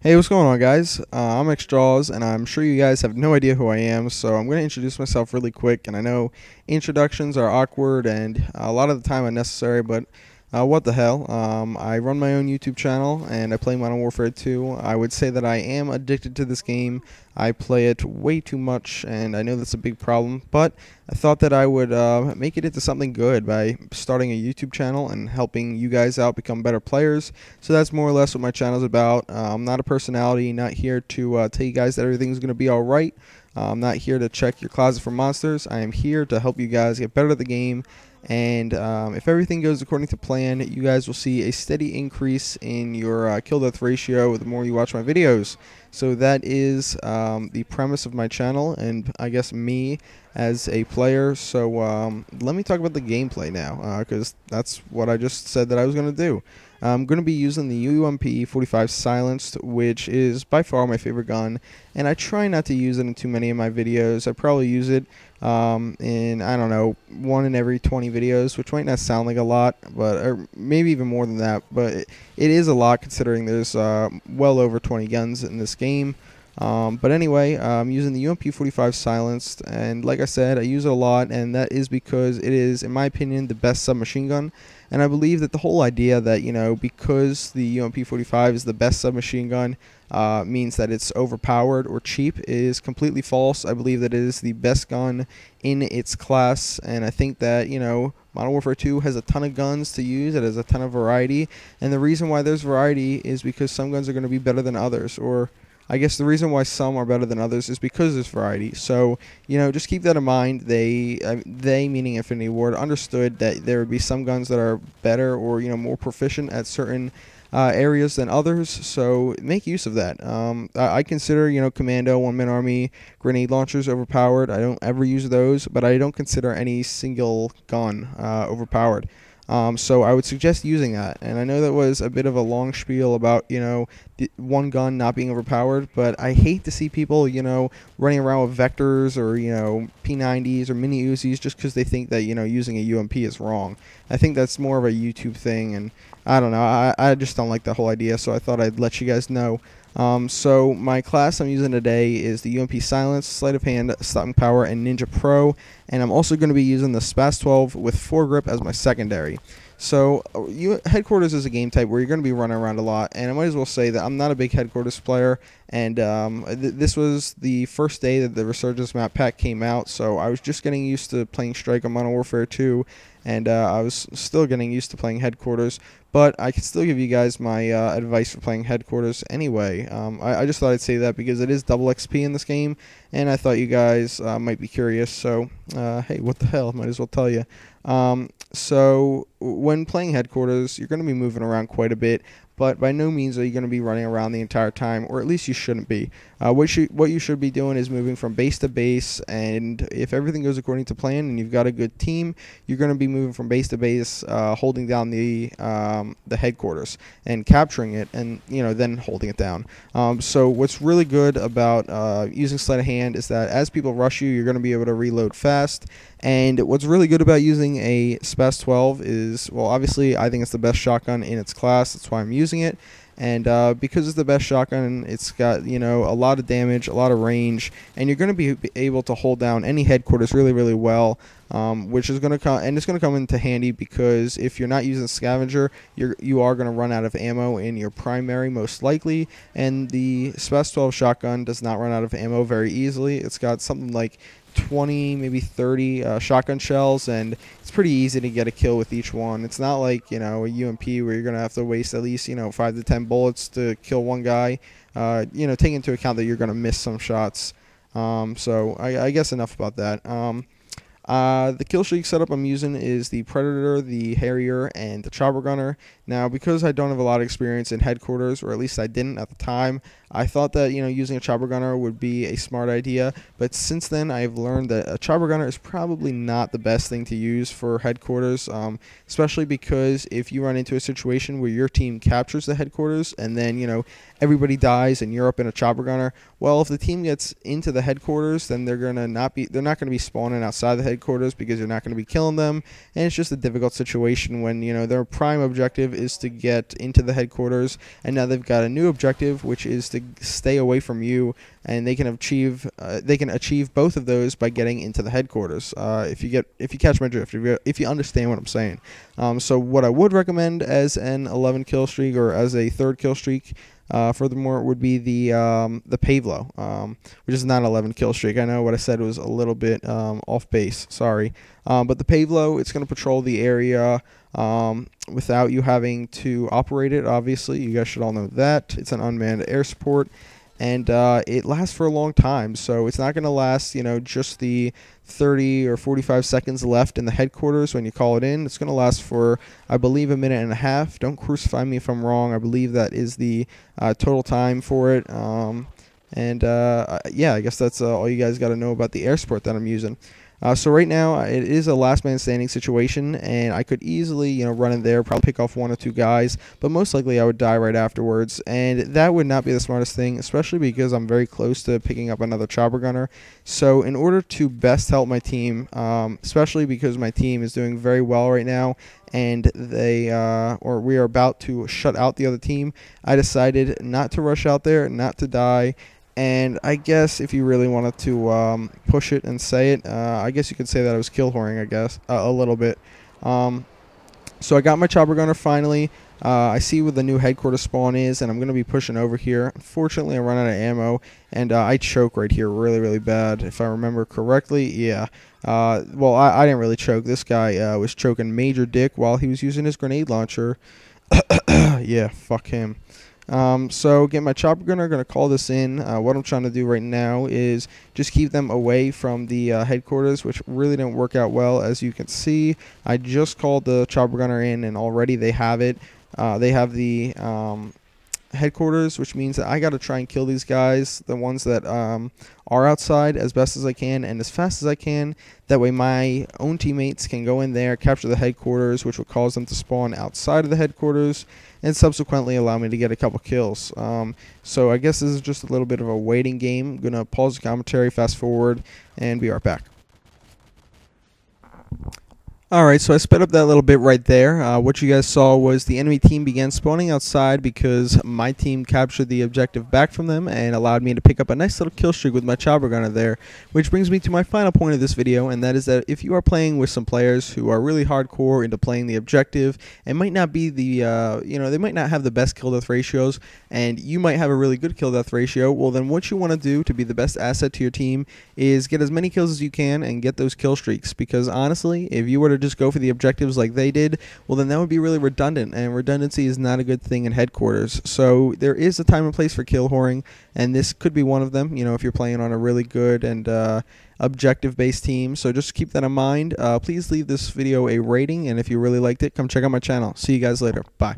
Hey, what's going on, guys? I'm xJawz, and I'm sure you guys have no idea who I am, so I'm going to introduce myself really quick. And I know introductions are awkward and a lot of the time unnecessary, but what the hell? I run my own YouTube channel, and I play Modern Warfare 2. I would say that I am addicted to this game. I play it way too much, and I know that's a big problem, but I thought that I would make it into something good by starting a YouTube channel and helping you guys out become better players. So that's more or less what my channel's about. I'm not a personality, not here to tell you guys that everything's going to be alright. I'm not here to check your closet for monsters. I am here to help you guys get better at the game. And if everything goes according to plan, you guys will see a steady increase in your kill death ratio the more you watch my videos. So that is the premise of my channel, and I guess me as a player. So let me talk about the gameplay now, because that's what I just said that I was going to do. I'm going to be using the UMP-45 silenced, which is by far my favorite gun, and I try not to use it in too many of my videos. I probably use it in, I don't know, 1 in every 20 videos, which might not sound like a lot, but or maybe even more than that, but it is a lot considering there's well over 20 guns in this game. But anyway, I'm using the UMP-45 silenced, and like I said, I use it a lot, and that is because it is, in my opinion, the best submachine gun. And I believe that the whole idea that, you know, because the UMP-45 is the best submachine gun means that it's overpowered or cheap is completely false. I believe that it is the best gun in its class, and I think that, you know, Modern Warfare 2 has a ton of guns to use. It has a ton of variety, and the reason why there's variety is because some guns are going to be better than others, or I guess the reason why some are better than others is because there's variety. So, you know, just keep that in mind. They meaning Infinity Ward, understood that there would be some guns that are better or, you know, more proficient at certain areas than others. So make use of that. I consider, you know, Commando, One-Man Army, grenade launchers overpowered. I don't ever use those, but I don't consider any single gun overpowered. So I would suggest using that. And I know that was a bit of a long spiel about, you know, one gun not being overpowered, but I hate to see people, you know, running around with vectors or, you know, P90s or mini Uzis just because they think that, you know, using a UMP is wrong. I think that's more of a YouTube thing, and I don't know. I just don't like the whole idea, so I thought I'd let you guys know. So my class I'm using today is the UMP Silence, Sleight of Hand, Stopping Power, and Ninja Pro, and I'm also going to be using the SPAS 12 with foregrip as my secondary. So headquarters is a game type where you're going to be running around a lot, and I might as well say that I'm not a big headquarters player, and this was the first day that the Resurgence map pack came out, so I was just getting used to playing Strike on Modern Warfare 2, and I was still getting used to playing headquarters, but I can still give you guys my advice for playing headquarters anyway. I just thought I'd say that because it is double XP in this game, and I thought you guys might be curious, so hey, what the hell, might as well tell you. So when playing headquarters, you're going to be moving around quite a bit, but by no means are you going to be running around the entire time, or at least you shouldn't be. What you should be doing is moving from base to base, and if everything goes according to plan and you've got a good team, you're going to be moving from base to base, holding down the headquarters and capturing it, and, you know, then holding it down. So what's really good about using sleight of hand is that as people rush you, you're going to be able to reload fast. And what's really good about using a SPAS 12 is, well, obviously I think it's the best shotgun in its class. That's why I'm using it. And because it's the best shotgun, it's got, you know, a lot of damage, a lot of range, and you're going to be able to hold down any headquarters really, really well. Which is going to come, and it's going to come into handy because if you're not using scavenger, you are going to run out of ammo in your primary most likely, and the SPAS 12 shotgun does not run out of ammo very easily. It's got something like 20, maybe 30 shotgun shells, and it's pretty easy to get a kill with each one. It's not like, you know, a UMP where you're going to have to waste at least, you know, 5 to 10 bullets to kill one guy. You know, take into account that you're going to miss some shots. So I guess enough about that. The kill streak setup I'm using is the Predator, the Harrier, and the Chopper Gunner. Now, because I don't have a lot of experience in headquarters, or at least I didn't at the time, I thought that, you know, using a Chopper Gunner would be a smart idea. But since then, I've learned that a Chopper Gunner is probably not the best thing to use for headquarters, especially because if you run into a situation where your team captures the headquarters and then, you know, everybody dies and you're up in a Chopper Gunner, well, if the team gets into the headquarters, then they're not going to be spawning outside the headquarters because you're not going to be killing them, and it's just a difficult situation when, you know, their prime objective is to get into the headquarters, and now they've got a new objective which is to stay away from you, and they can achieve both of those by getting into the headquarters. If you catch my drift, if you understand what I'm saying. So what I would recommend as an 11 kill streak, or as a third kill streak, furthermore, would be the Pavlo, which is not an 11 kill streak. I know what I said was a little bit off base. Sorry. But the Pavlo, it's going to patrol the area without you having to operate it, obviously. You guys should all know that. It's an unmanned air support, and it lasts for a long time. So it's not going to last, you know, just the 30 or 45 seconds left in the headquarters when you call it in. It's going to last for, I believe, a minute and a half. Don't crucify me if I'm wrong. I believe that is the total time for it. Yeah, I guess that's all you guys got to know about the air support that I'm using. So right now, it is a last man standing situation, and I could easily, you know, run in there, probably pick off 1 or 2 guys, but most likely I would die right afterwards, and that would not be the smartest thing, especially because I'm very close to picking up another chopper gunner. So in order to best help my team, especially because my team is doing very well right now, and we are about to shut out the other team, I decided not to rush out there, not to die. And I guess if you really wanted to push it and say it, I guess you could say that I was kill whoring, I guess, a little bit. So I got my chopper gunner finally. I see where the new headquarters spawn is, and I'm going to be pushing over here. Unfortunately, I run out of ammo, and I choke right here really, really bad, if I remember correctly. Yeah. Well, I didn't really choke. This guy was choking major dick while he was using his grenade launcher. Yeah, fuck him. So get my chopper gunner, going to call this in. What I'm trying to do right now is just keep them away from the headquarters, which really didn't work out well. As you can see, I just called the chopper gunner in, and already they have it. They have the headquarters, which means that I got to try and kill these guys, the ones that are outside, as best as I can and as fast as I can. That way my own teammates can go in there, capture the headquarters, which will cause them to spawn outside of the headquarters, and subsequently allow me to get a couple kills. So I guess this is just a little bit of a waiting game. I'm going to pause the commentary, fast forward, and be right back. Alright, so I sped up that little bit right there. What you guys saw was the enemy team began spawning outside because my team captured the objective back from them and allowed me to pick up a nice little kill streak with my chopper gunner there. Which brings me to my final point of this video, and that is that if you are playing with some players who are really hardcore into playing the objective and might not be the, they might not have the best kill death ratios, and you might have a really good kill death ratio, well then what you want to do to be the best asset to your team is get as many kills as you can and get those kill streaks, because honestly, if you were to just go for the objectives like they did, well then that would be really redundant, and redundancy is not a good thing in headquarters. So there is a time and place for kill whoring, and this could be one of them, if you're playing on a really good and objective based team. So just keep that in mind. Please leave this video a rating, and if you really liked it, come check out my channel. See you guys later. Bye.